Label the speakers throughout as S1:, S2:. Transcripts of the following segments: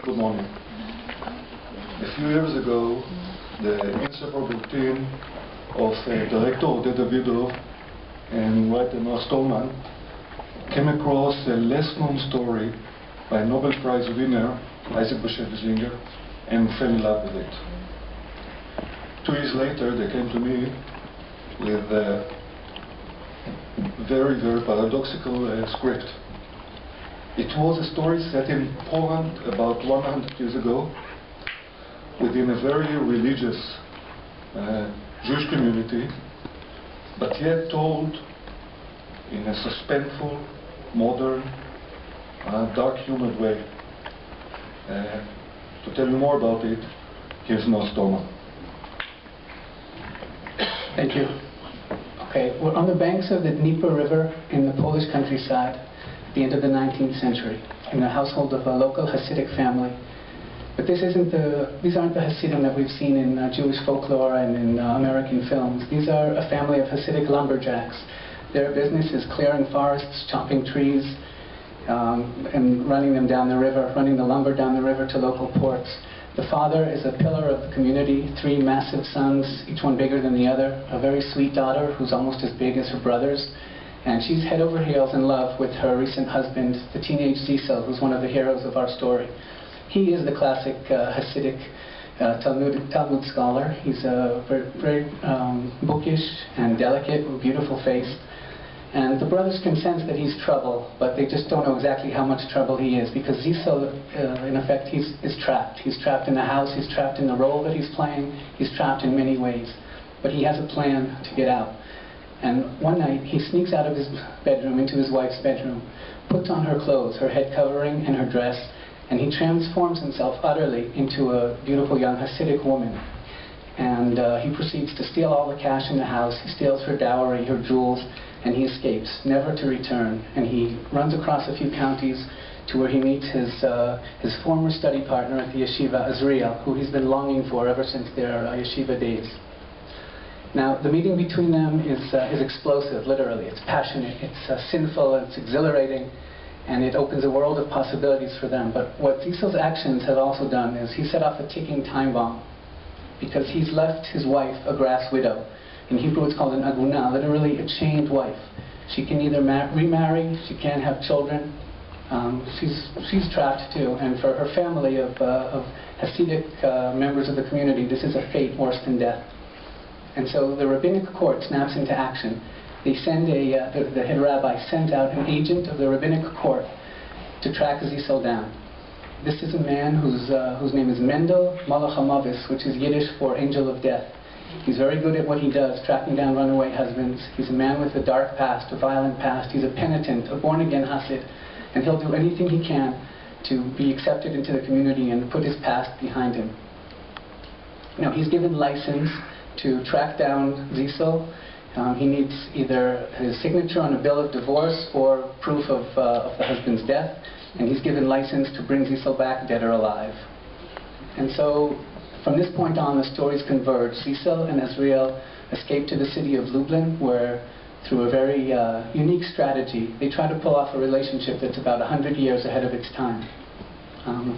S1: Good morning. A few years ago, the inseparable team of director Oded Davidoff and writer Noah Stollman came across a less-known story by Nobel Prize winner Bashevis and fell in love with it. 2 years later, they came to me with a very, very paradoxical script. It was a story set in Poland about 100 years ago, within a very religious Jewish community, but yet told in a suspenseful, modern, dark, humored way. To tell you more about it, here's Noah Stollman.
S2: Thank you. Okay, we're on the banks of the Dnieper River in the Polish countryside at the end of the 19th century, in the household of a local Hasidic family. But these aren't the Hasidim that we've seen in Jewish folklore and in American films. These are a family of Hasidic lumberjacks. Their business is clearing forests, chopping trees, and running them down the river, running the lumber down the river to local ports. The father is a pillar of the community, 3 massive sons, each one bigger than the other, a very sweet daughter who's almost as big as her brothers, and she's head over heels in love with her recent husband, the teenage Zisel, who's one of the heroes of our story. He is the classic Hasidic Talmud scholar. He's very bookish and delicate, with a beautiful face. And the brothers can sense that he's trouble, but they just don't know exactly how much trouble he is, because Zisel, in effect, is trapped. He's trapped in the house, he's trapped in the role that he's playing, he's trapped in many ways. But he has a plan to get out. And one night, he sneaks out of his bedroom into his wife's bedroom, puts on her clothes, her head covering and her dress, and he transforms himself utterly into a beautiful young Hasidic woman. And he proceeds to steal all the cash in the house, he steals her dowry, her jewels, and he escapes, never to return. And he runs across a few counties to where he meets his former study partner at the yeshiva, Azriel, who he's been longing for ever since their yeshiva days. Now, the meeting between them is explosive, literally. It's passionate, it's sinful, it's exhilarating, and it opens a world of possibilities for them. But what Zisel's actions have also done is he set off a ticking time bomb, because he's left his wife a grass widow. In Hebrew it's called an aguna, literally a chained wife. She can either remarry, she can't have children. She's trapped too, and for her family of Hasidic members of the community, this is a fate worse than death. And so the rabbinic court snaps into action. They send the head rabbi sent out an agent of the rabbinic court to track Zisel down. This is a man whose name is Mendel Malach HaMavis, which is Yiddish for angel of death. He's very good at what he does, tracking down runaway husbands. He's a man with a dark past, a violent past. He's a penitent, a born-again Hasid, and he'll do anything he can to be accepted into the community and put his past behind him. Now, he's given license to track down Zisel. He needs either his signature on a bill of divorce or proof of the husband's death, and he's given license to bring Zisel back, dead or alive. And so, from this point on, the stories converge. Zisel and Azriel escape to the city of Lublin, where, through a very unique strategy, they try to pull off a relationship that's about 100 years ahead of its time.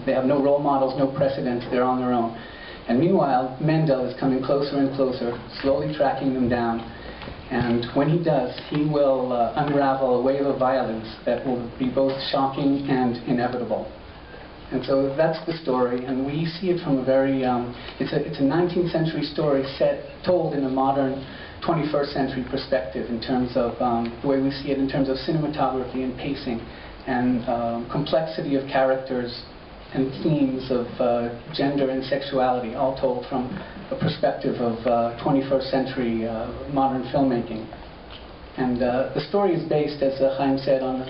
S2: They have no role models, no precedent, they're on their own. And meanwhile, Mendel is coming closer and closer, slowly tracking them down. And when he does, he will unravel a wave of violence that will be both shocking and inevitable. And so that's the story, and we see it from a very, it's a 19th century story told in a modern 21st century perspective in terms of the way we see it in terms of cinematography and pacing and complexity of characters and themes of gender and sexuality, all told from a perspective of 21st century modern filmmaking. And the story is based, as Chaim said, on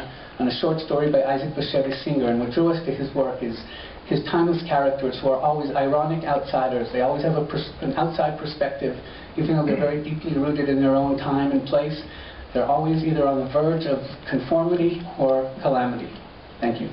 S2: a short story by Bashevis, and what drew us to his work is his timeless characters who are always ironic outsiders. They always have an outside perspective, even though they're very deeply rooted in their own time and place. They're always either on the verge of conformity or calamity. Thank you.